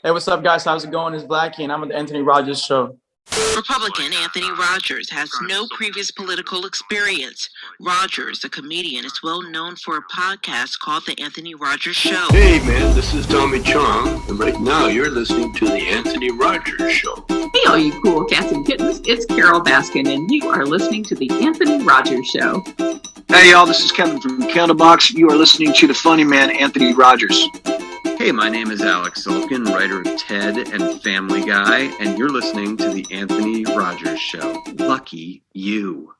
Hey, what's up, guys? How's it going? It's Vlacky, and I'm at the Anthony Rogers Show. Republican Anthony Rogers has no previous political experience. Rogers, a comedian, is well known for a podcast called The Anthony Rogers Show. Hey, man, this is Tommy Chong, and right now you're listening to The Anthony Rogers Show. Hey, all you cool cats and kittens, it's Carol Baskin, and you are listening to The Anthony Rogers Show. Hey, y'all, this is Kevin from Candlebox. You are listening to the funny man, Anthony Rogers. Hey, my name is Alex Sulkin, writer of Ted and Family Guy, and you're listening to The Anthony Rogers Show. Lucky you.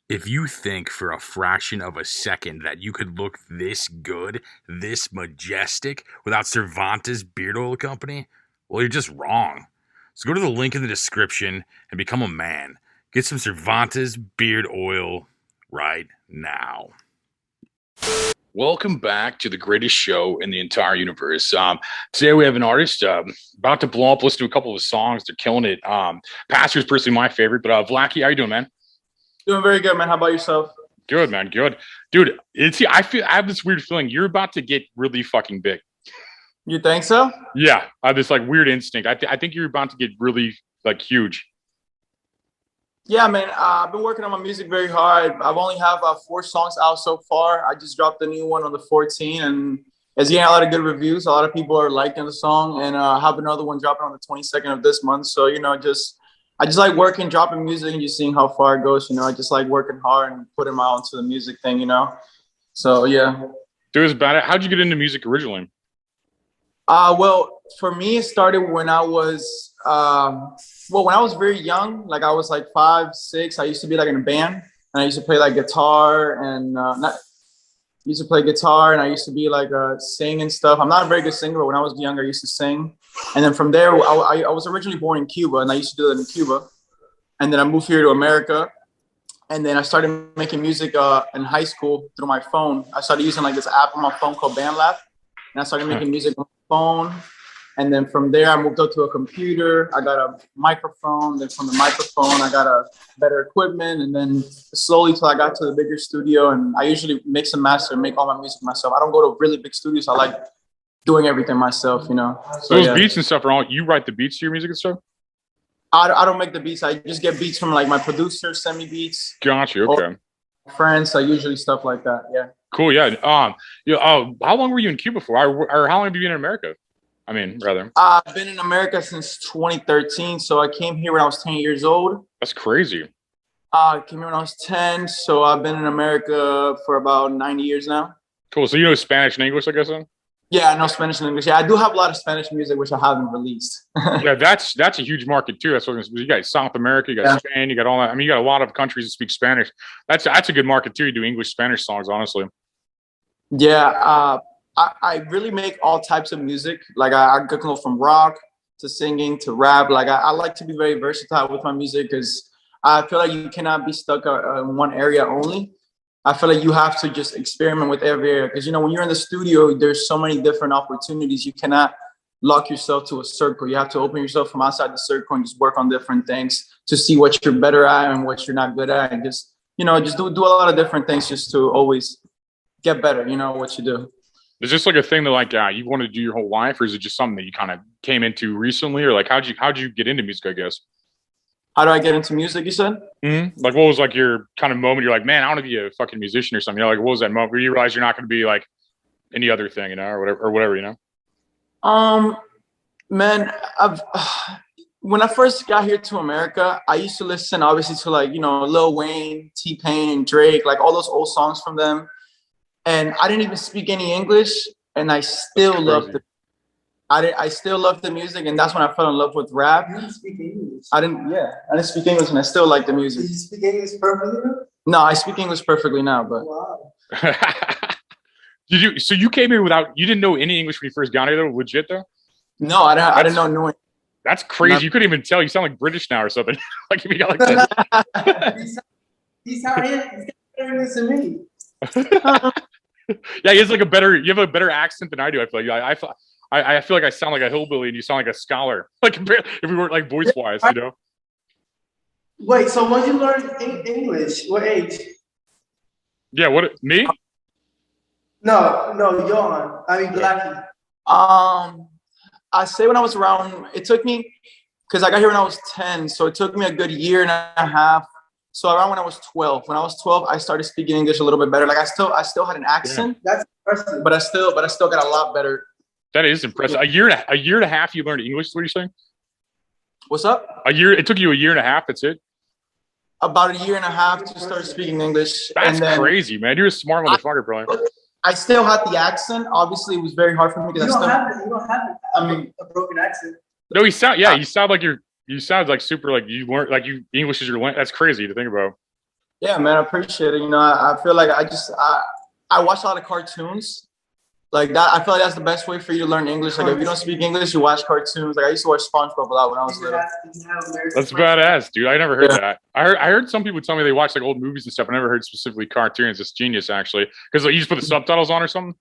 If you think for a fraction of a second that you could look this good, this majestic, without Cervantes Beard Oil Company, well, you're just wrong. So go to the link in the description and become a man. Get some Cervantes Beard Oil right now. Welcome back to the greatest show in the entire universe. Today we have an artist about to blow up. Listen to a couple of his songs. They're killing it. Pastor's personally my favorite, but Vlacky, how you doing, man? Doing very good, man. How about yourself? Good, man. Good. Dude, I have this weird feeling you're about to get really fucking big. You think so? Yeah, I have this like weird instinct. I think you're about to get really like huge. Yeah, man. I've been working on my music very hard. I've only have 4 songs out so far. I just dropped a new one on the 14th, and it's getting a lot of good reviews. A lot of people are liking the song, and I have another one dropping on the 22nd of this month. So, I just like working, dropping music, and just seeing how far it goes. I just like working hard and putting my own to the music thing, So, yeah. Dude, it's about it. How'd you get into music originally? Well, for me, it started when I was when I was very young, like I was like 5, 6. I used to be like in a band, and I used to play like guitar and and I used to be like singing stuff. I'm not a very good singer, but when I was younger, I used to sing. And then from there, I was originally born in Cuba, and I used to do that in Cuba. And then I moved here to America, and then I started making music in high school through my phone. I started using like this app on my phone called BandLab, and I started making music on my phone. And then from there, I moved up to a computer. I got a microphone. Then from the microphone, I got a better equipment. And then slowly till I got to the bigger studio. And I usually mix and master and make all my music myself. I don't go to really big studios. I like doing everything myself, So those beats and stuff are all, you write the beats to your music and stuff? I don't make the beats. I just get beats from like my producers, send me beats. Gotcha, okay. Friends, usually stuff like that, yeah. Cool, yeah. How long were you in Cuba for? Or how long have you been in America? Rather. I've been in America since 2013, so I came here when I was 10 years old. That's crazy. I came here when I was 10, so I've been in America for about 9 years now. Cool, so you know Spanish and English, I guess, then? Yeah, I know Spanish and English. Yeah, I do have a lot of Spanish music, which I haven't released. Yeah, that's a huge market, too. That's what you got South America, you got Spain, you got all that. You got a lot of countries that speak Spanish. That's a good market, too. You do English, Spanish songs, honestly. Yeah, I really make all types of music. Like I can go from rock to singing to rap. Like I like to be very versatile with my music because I feel like you cannot be stuck in one area only. I feel like you have to just experiment with every area because, when you're in the studio, there's so many different opportunities. You cannot lock yourself to a circle. You have to open yourself from outside the circle and just work on different things to see what you're better at and what you're not good at. And just, just do a lot of different things just to always get better, what you do. Is this like a thing that like you want to do your whole life, or is it just something that you kind of came into recently, or like how'd you get into music? I guess. How do I get into music? You said. Mm-hmm. Like, what was like your kind of moment? You're like, man, I want to be a fucking musician or something. Like, what was that moment where you realize you're not going to be like any other thing, or whatever, Man, when I first got here to America, I used to listen obviously to like Lil Wayne, T-Pain, and Drake, like all those old songs from them. And I didn't even speak any English, and I still loved it. I still love the music, and that's when I fell in love with rap. You didn't speak English. I didn't speak English, and I still like the music. Did you speak English perfectly now? No, I speak English perfectly now, but. Wow. So you came here you didn't know any English when you first got here, though? Legit, though? No, I didn't know. That's crazy. You couldn't even tell. You sound like British now or something. Like you got like that. He's better English than me. Yeah, you have a better accent than I do. I feel like I feel like I sound like a hillbilly and you sound like a scholar. Like if we weren't like voice wise, Wait, so when you learn English, what age? Yeah, what me? No, Yon. I mean Vlacky. I say when I was around, it took me, because I got here when I was 10, so it took me a good year and a half. So around when I was 12, I started speaking English a little bit better. Like I still had an accent. That's impressive. But I still got a lot better. That is impressive. A year and a half you learned English, what are you saying? What's up? It took you a year and a half, that's it? About a year and a half to start speaking English. That's crazy, man. You're a smart motherfucker, bro. I still had the accent. Obviously, it was very hard for me because You don't have a broken accent. No, you sound like super, like you weren't, like you, English is your language. That's crazy to think about. Yeah, man, I appreciate it. You know, I feel like I watch a lot of cartoons. Like that, I feel like that's the best way for you to learn English. Like if you don't speak English, you watch cartoons. Like I used to watch SpongeBob a lot when I was little. That's badass, dude. I never heard that. I heard some people tell me they watch like old movies and stuff. I never heard specifically cartoons. It's genius, actually, because like, you just put the subtitles on or something.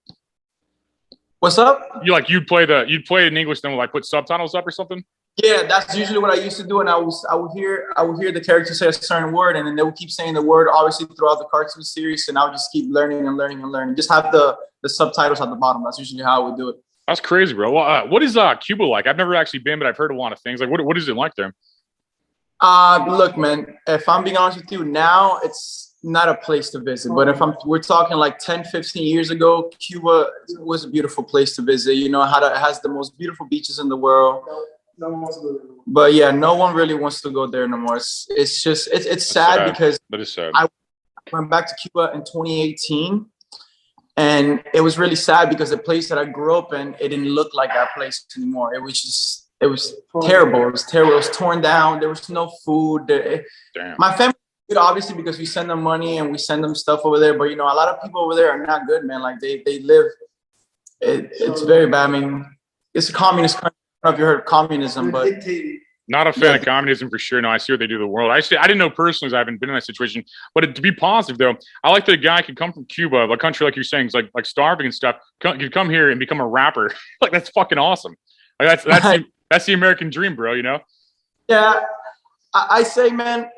What's up? You'd play it in English, then like put subtitles up or something. Yeah, that's usually what I used to do, and I would hear the character say a certain word, and then they would keep saying the word obviously throughout the cartoon series, and I would just keep learning and learning and learning. Just have the subtitles at the bottom. That's usually how I would do it. That's crazy, bro. Well, what is Cuba like? I've never actually been, but I've heard a lot of things. Like, what is it like there? Look, man, if I'm being honest with you, now it's not a place to visit. But we're talking like 10, 15 years ago, Cuba was a beautiful place to visit. You know, it has the most beautiful beaches in the world. No one wants to go there. But yeah, no one really wants to go there no more. It's just sad because that is sad. I went back to Cuba in 2018, and it was really sad because the place that I grew up in, it didn't look like that place anymore. It was terrible. It was terrible. It was torn down. There was no food. Damn. My family is good, obviously, because we send them money and we send them stuff over there. But you know, a lot of people over there are not good, man. Like they live. It's very bad. I mean, it's a communist country. I don't know if you heard of communism, but not a fan of communism for sure. No, I see what they do to the world. I didn't know personally, as I haven't been in that situation. But to be positive, though, I like that a guy could come from Cuba, a country like you're saying, is like starving and stuff, could come here and become a rapper. Like that's fucking awesome. Like that's the American dream, bro. You know? Yeah, I say, man,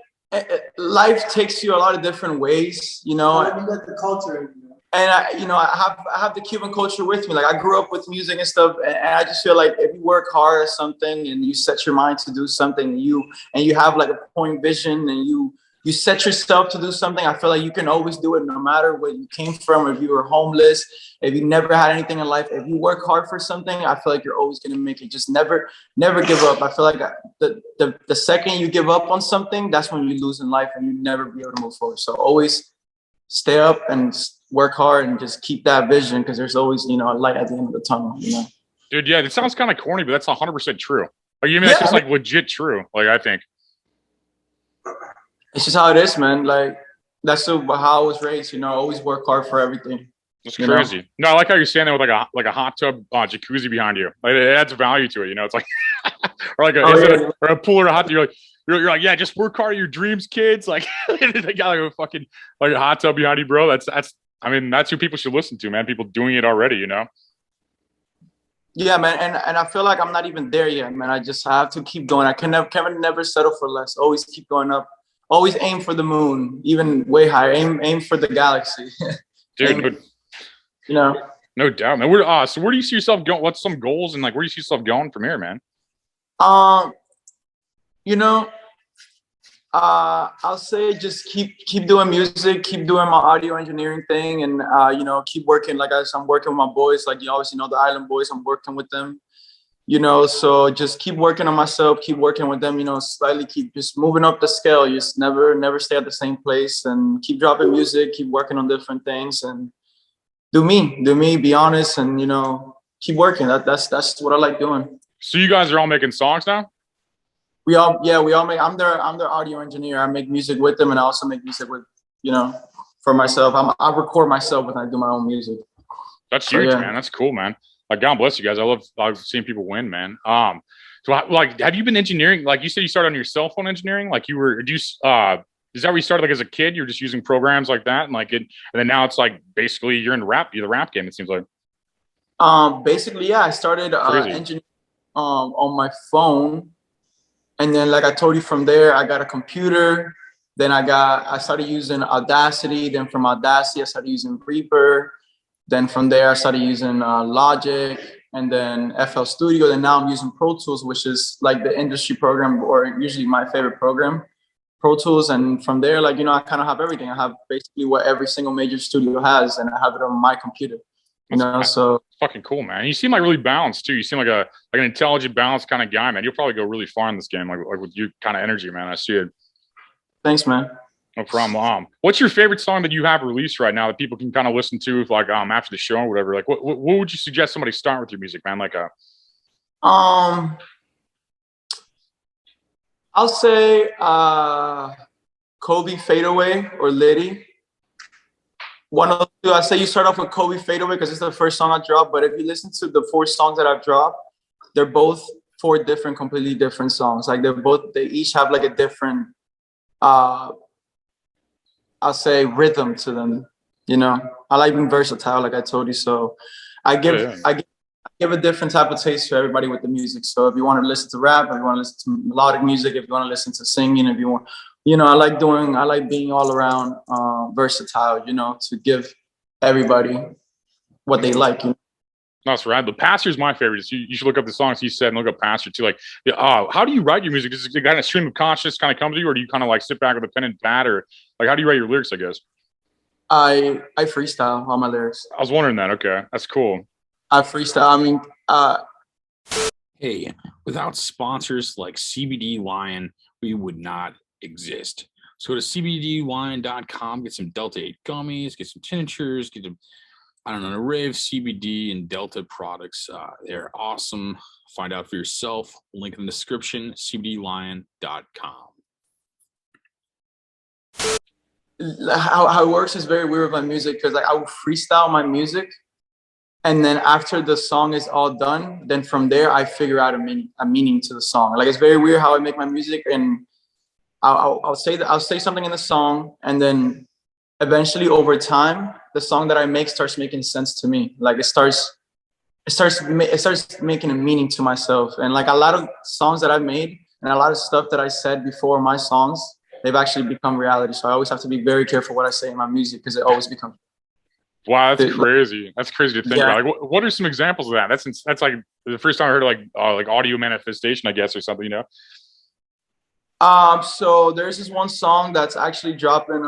life takes you a lot of different ways. You know, you got the culture. And I have the Cuban culture with me. Like I grew up with music and stuff, and I just feel like if you work hard at something and you set your mind to do something, and you have like a point vision, and you set yourself to do something, I feel like you can always do it no matter where you came from. If you were homeless, if you never had anything in life, if you work hard for something, I feel like you're always gonna make it. Just never give up. I feel like the second you give up on something, that's when you lose in life, and you never be able to move forward. So always stay up and work hard and just keep that vision, because there's always, a light at the end of the tunnel, Dude, yeah, it sounds kind of corny, but that's 100% true. Like, you mean that's just like legit true, like I think. It's just how it is, man. Like that's how I was raised, always work hard for everything. It's crazy. No, I like how you're standing with like a hot tub jacuzzi behind you. Like it adds value to it, it's like or like a pool or a hot tub. You're like, yeah, just work hard at your dreams, kids. Like they got like a fucking like a hot tub behind you, bro. That's who people should listen to, man. People doing it already, Yeah, man, and I feel like I'm not even there yet, man. I just have to keep going. I can never settle for less. Always keep going up. Always aim for the moon, even way higher. Aim for the galaxy. Dude, no doubt, man. So where do you see yourself going? What's some goals and like where do you see yourself going from here, man? I'll say just keep doing music, keep doing my audio engineering thing, and keep working. Like I'm working with my boys, like you obviously know the Island Boys. I'm working with them, so just keep working on myself, keep working with them, slightly keep just moving up the scale. You just never stay at the same place, and keep dropping music, keep working on different things, and do me, be honest, and keep working. That's what I like doing. So you guys are all making songs now? We all make. I'm their audio engineer. I make music with them, and I also make music with, for myself. I record myself when I do my own music. That's huge, man. That's cool, man. Like God bless you guys. I love seeing people win, man. So like, have you been engineering? Like you said, you started on your cell phone engineering. Like is that where you started? Like as a kid, you're just using programs like that, and and then now it's like basically you're in the rap game. It seems like. Basically, yeah. I started engineering on my phone. And then, like I told you, from there, I got a computer. Then I started using Audacity. Then from Audacity, I started using Reaper. Then from there, I started using Logic. and then FL Studio. Then now I'm using Pro Tools, which is like the industry program, or usually my favorite program, Pro Tools. And from there, like, I kind of have everything. I have basically what every single major studio has, and I have it on my computer. So fucking cool, man. You seem like really balanced too. You seem like an intelligent, balanced kind of guy, man. You'll probably go really far in this game, like with your kind of energy, man. I see it. Thanks, man. No problem. What's your favorite song that you have released right now that people can kind of listen to, if like after the show or whatever? Like, what would you suggest somebody start with your music, man? Like I'll say Kobe Fadeaway or Liddy. One of the two. I say you start off with Kobe Fadeaway because it's the first song I dropped. But if you listen to the 4 songs that I've dropped, they're both 4 completely different songs. Like they each have like a different, I'll say, rhythm to them. I like being versatile, like I told you. So I give a different type of taste to everybody with the music. So if you want to listen to rap, if you want to listen to melodic music, if you want to listen to singing, if you want. I like being all around versatile, to give everybody what they like. That's right. But Pastor's my favorite. You should look up the songs he said and look up Pastor too. Like, how do you write your music? Does it kind of stream of consciousness kind of come to you, or do you kind of like sit back with a pen and pad, or like how do you write your lyrics, I guess? I freestyle all my lyrics. I was wondering that. Okay, that's cool. I freestyle. Hey, without sponsors like CBD Lion, we would not exist. So go to cbdlion.com, get some Delta 8 gummies, get some tinctures, get an array of CBD and Delta products. They're awesome. Find out for yourself. Link in the description, cbdlion.com. How it works is very weird with my music, because like I will freestyle my music, and then after the song is all done, then from there I figure out a meaning to the song. Like, it's very weird how I make my music, and I'll say something in the song, and then eventually over time, the song that I make starts making sense to me. Like it starts making a meaning to myself. And like a lot of songs that I've made and a lot of stuff that I said before my songs, they've actually become reality. So I always have to be very careful what I say in my music, because it always becomes. Wow, that's crazy. That's crazy to think about. Like, what are some examples of that? That's like the first time I heard of like audio manifestation, I guess, or something, So there's this one song that's actually dropping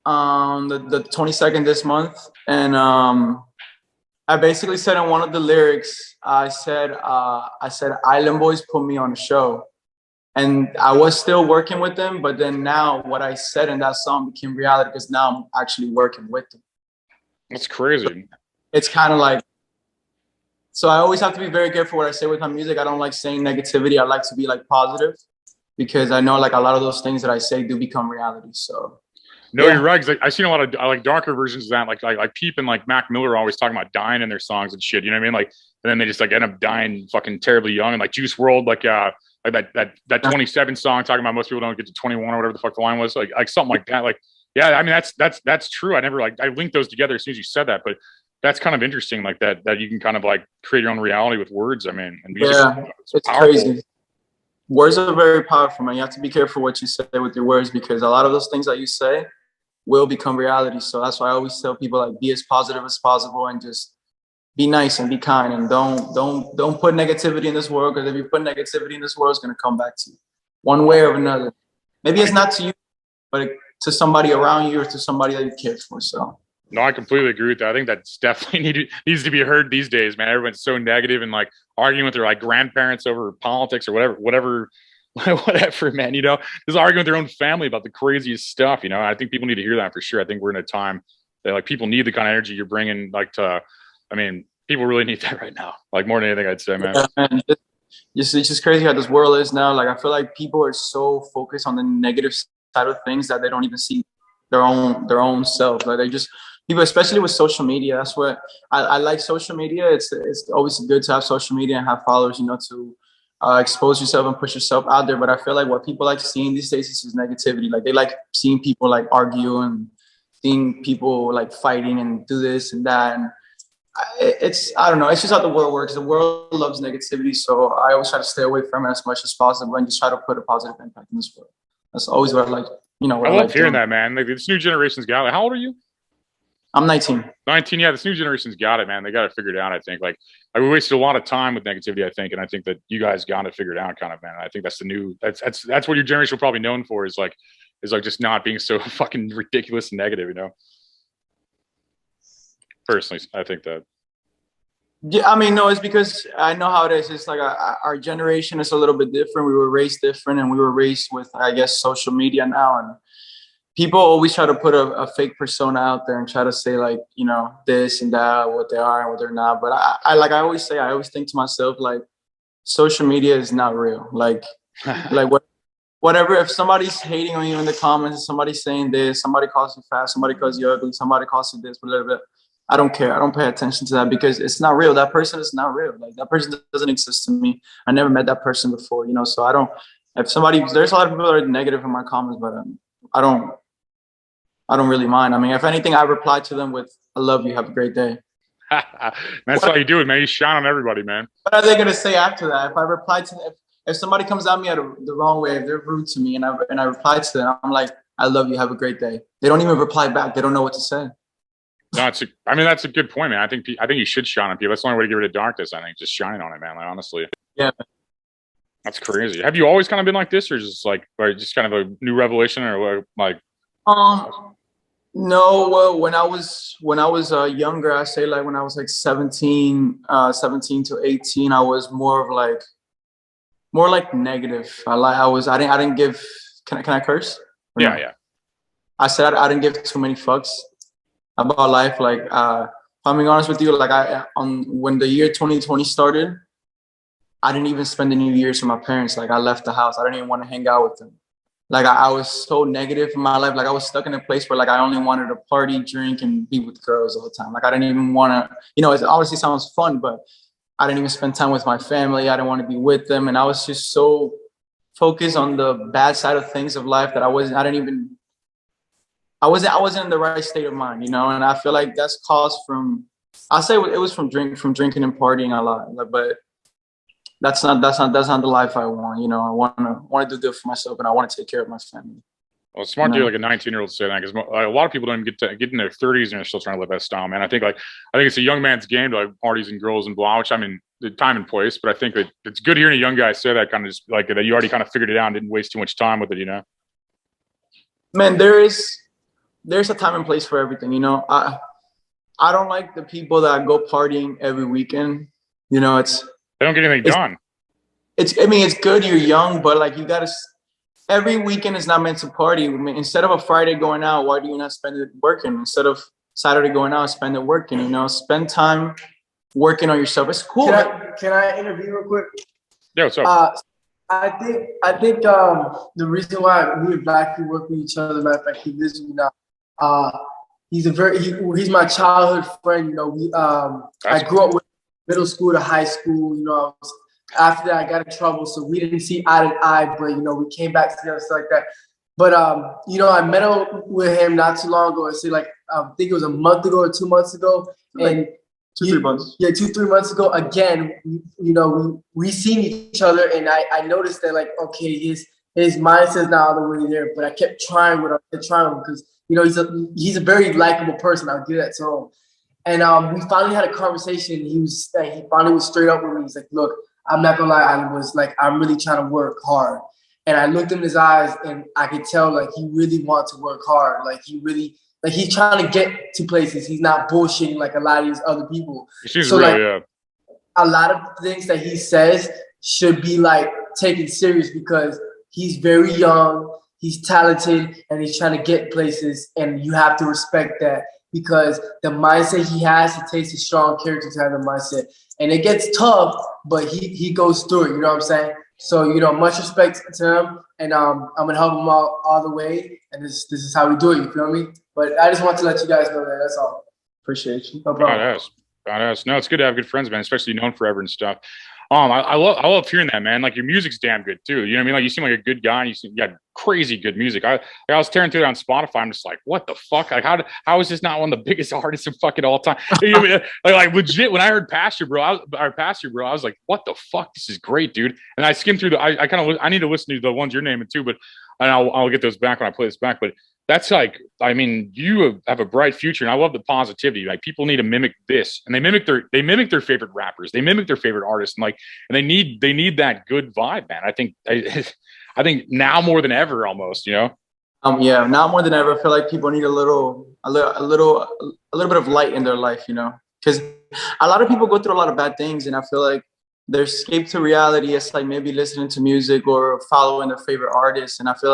the 22nd this month, and I basically said in one of the lyrics, I said Island Boys put me on a show, and I was still working with them, but then now what I said in that song became reality, because now I'm actually working with them. That's crazy. It's kind of like, so I always have to be very careful what I say with my music. I don't like saying negativity. I like to be like positive, because I know like a lot of those things that I say do become reality. So. No, you're right. Cause I've seen a lot of like darker versions of that. Like Peep and like Mac Miller are always talking about dying in their songs and shit. You know what I mean? Like, and then they just like end up dying fucking terribly young. And like Juice WRLD, like that 27 song talking about most people don't get to 21 or whatever the fuck the line was. Like something like that. Like, yeah, I mean that's true. I never I linked those together as soon as you said that, but that's kind of interesting. Like that you can kind of like create your own reality with words. I mean, and music, it's crazy. Words are very powerful, man. You have to be careful what you say with your words, because a lot of those things that you say will become reality. So that's why I always tell people, like, be as positive as possible and just be nice and be kind, and don't put negativity in this world, because if you put negativity in this world, it's going to come back to you one way or another. Maybe it's not to you, but to somebody around you or to somebody that you care for. So. No, I completely agree with that. I think that's definitely needs to be heard these days, man. Everyone's so negative and like arguing with their like grandparents over politics or whatever, man, just arguing with their own family about the craziest stuff, I think people need to hear that for sure. I think we're in a time that like people need the kind of energy you're bringing, people really need that right now, like more than anything, I'd say, man. Yeah, man. It's just crazy how this world is now. Like, I feel like people are so focused on the negative side of things that they don't even see their own self. Like, they just, people, especially with social media, that's what I like. Social media, it's always good to have social media and have followers, to expose yourself and push yourself out there. But I feel like what people like seeing these days is negativity. Like, they like seeing people like argue and seeing people like fighting and do this and that. And I don't know. It's just how the world works. The world loves negativity. So I always try to stay away from it as much as possible and just try to put a positive impact in this world. That's always what I like. I love hearing that, man. Like, this new generation's guy. Like, how old are you? I'm 19. 19, yeah, this new generation's got it, man. They got it figured out, I think. Like, we wasted a lot of time with negativity, I think, and I think that you guys got it figured out, kind of, man. I think that's the new. That's what your generation will probably known for is like just not being so fucking ridiculous and negative, you know. Personally, I think that. Yeah, I mean, no, it's because I know how it is. It's like our generation is a little bit different. We were raised different, and we were raised with, I guess, social media now, and people always try to put a fake persona out there and try to say like, you know, this and that, what they are and what they're not. But I always think to myself, like, social media is not real. Like whatever, if somebody's hating on you in the comments, somebody's saying this, somebody calls you fat, somebody calls you ugly, somebody calls you this, whatever. I don't care. I don't pay attention to that because it's not real. That person is not real. Like, that person doesn't exist to me. I never met that person before, you know? So there's a lot of people that are negative in my comments, but I don't really mind. I mean, if anything, I reply to them with, I love you, have a great day. That's how you do it, man. You shine on everybody, man. What are they going to say after that? If I reply to them, if somebody comes at me the wrong way, if they're rude to me and I reply to them, I'm like, I love you, have a great day. They don't even reply back. They don't know what to say. No, that's a good point, man. I think you should shine on people. That's the only way to get rid of darkness, I think. Just shine on it, man. Like, honestly. Yeah. That's crazy. Have you always kind of been like this, or just kind of a new revelation, or like? No. Well, when I was younger, I say like when I was like 17 to 18, I was more like negative. I didn't give. Can I curse? Yeah, no? Yeah. I said I didn't give too many fucks about life. Like, if I'm being honest with you, like when the year 2020 started, I didn't even spend the New Year's with my parents. Like, I left the house. I didn't even want to hang out with them. Like, I was so negative in my life. Like, I was stuck in a place where like I only wanted to party, drink, and be with girls all the time. Like, I didn't even want to, you know, it obviously sounds fun, but I didn't even spend time with my family. I didn't want to be with them. And I was just so focused on the bad side of things of life that I wasn't in the right state of mind, you know. And I feel like that's caused from, I say it was from drinking and partying a lot. Like, but that's not the life I want. You know, I want to do good for myself, and I want to take care of my family. Well, it's smart to like a 19-year-old say that, because a lot of people don't even get in their 30s and they're still trying to live that style, man. I think it's a young man's game to like parties and girls and blah, which, I mean, the time and place, but I think that it's good hearing a young guy say that, kind of just like that you already kind of figured it out and didn't waste too much time with it, you know. Man, there's a time and place for everything, you know. I don't like the people that go partying every weekend. You know, they don't get anything done. It's good, you're young, but like, you gotta, every weekend is not meant to party. I mean, instead of a Friday going out, why do you not spend it working? Instead of Saturday going out, spend it working, you know. Spend time working on yourself. It's cool. Can I interview real quick? Yeah, what's up? I think the reason why me and Vlacky work with each other, matter of fact, he lives with me now. He's my childhood friend. You know, I grew up with middle school to high school. You know, after that I got in trouble, so we didn't see eye to eye. But you know, we came back together, stuff like that. But you know, I met up with him not too long ago. I say like I think it was a month ago or 2 months ago, and 2-3 months. Yeah, 2-3 months ago. Again, you know, we seen each other, and I noticed that like, okay, his mindset's not all the way there. But I kept trying with him, because you know he's a very likable person. I'll give that to him. And we finally had a conversation. He finally was straight up with me. He's like, look, I'm not gonna lie, I was like, I'm really trying to work hard. And I looked in his eyes, and I could tell like he really wants to work hard. Like he's trying to get to places. He's not bullshitting like a lot of these other people. She's so real, like, yeah. A lot of things that he says should be like taken serious, because he's very young, he's talented, and he's trying to get places. And you have to respect that, because the mindset he has, it takes a strong character to have the mindset. And it gets tough, but he goes through it. You know what I'm saying? So, you know, much respect to him, and I'm gonna help him out all the way. And this is how we do it. You feel me? But I just want to let you guys know that. That's all. Appreciate you. No problem. Badass. No, it's good to have good friends, man, especially known forever and stuff. I love hearing that, man. Like, your music's damn good too. You know what I mean? Like, you seem like a good guy, and you got crazy good music. I was tearing through it on Spotify. I'm just like, what the fuck? Like, how is this not one of the biggest artists of fucking all time? You know what I mean? like legit, when I heard Pastor Bro, I was like, what the fuck? This is great, dude. And I skimmed through I need to listen to the ones you're naming too, but and I'll get those back when I play this back. But that's like, I mean, you have a bright future, and I love the positivity. Like, people need to mimic this, and they mimic their favorite rappers, they mimic their favorite artists, and like, and they need that good vibe, man. I think I think now more than ever, almost, you know. Yeah, now more than ever, I feel like people need a little bit of light in their life, you know, because a lot of people go through a lot of bad things, and I feel like their escape to reality is like maybe listening to music or following their favorite artists, and I feel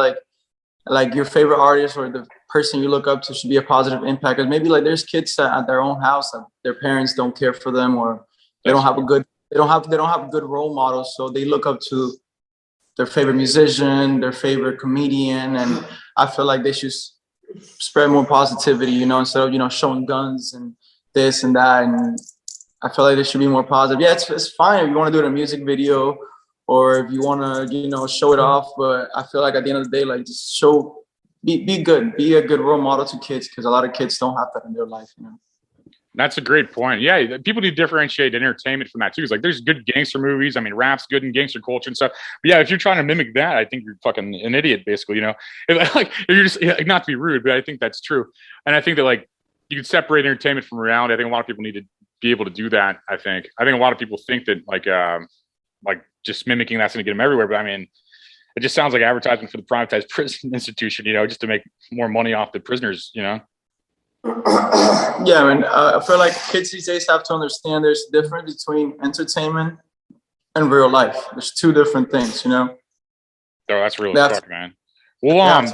like your favorite artist or the person you look up to should be a positive impact. Because maybe like there's kids that at their own house that their parents don't care for them, or they don't have good role models, so they look up to their favorite musician, their favorite comedian, and I feel like they should spread more positivity, you know, instead of, you know, showing guns and this and that. And I feel like they should be more positive. Yeah, it's fine if you want to do it in a music video or if you want to, you know, show it off. But I feel like at the end of the day, like just be good, be a good role model to kids, because a lot of kids don't have that in their life, you know. That's a great point. Yeah, people need to differentiate entertainment from that too. It's like there's good gangster movies. I mean, rap's good in gangster culture and stuff. But yeah, if you're trying to mimic that, I think you're fucking an idiot, basically. You know, if you're just, not to be rude, but I think that's true. And I think that like you can separate entertainment from reality. I think a lot of people need to be able to do that. I think a lot of people think that like just mimicking that's going to get them everywhere. But I mean, it just sounds like advertising for the privatized prison institution. You know, just to make more money off the prisoners. You know. Yeah, man. I feel like kids these days have to understand there's a difference between entertainment and real life. There's two different things, you know. Oh, that's really fuck, man. Well,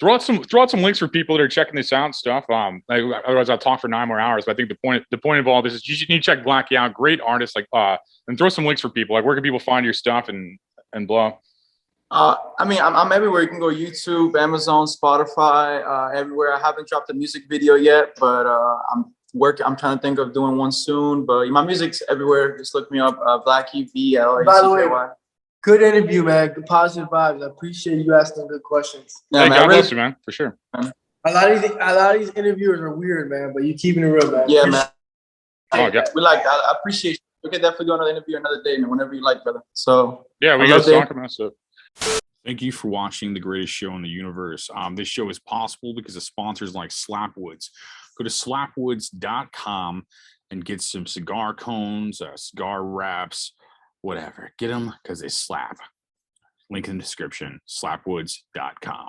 throw out some links for people that are checking this out and stuff. Otherwise I'll talk for 9 more hours. But I think the point of all this is you need to check Vlacky out. Great artist, and throw some links for people. Like, where can people find your stuff and blah? I mean, I'm everywhere. You can go YouTube, Amazon, Spotify, everywhere. I haven't dropped a music video yet, but I'm trying to think of doing one soon. But my music's everywhere. Just look me up, Vlacky, VLACKY. By the way, good interview, man. Good positive vibes. I appreciate you asking good questions. Yeah, hey, man, God bless you, man, for sure. Man. A lot of these interviewers are weird, man, but you keeping it real, man. Yeah, man. We like that. I appreciate you. We can definitely do another interview another day, man, whenever you like, brother. So yeah, we got to talk about stuff. Thank you for watching the greatest show in the universe. This show is possible because of sponsors like Slapwoods. Go to slapwoods.com and get some cigar cones, cigar wraps, whatever. Get them because they slap. Link in the description, slapwoods.com.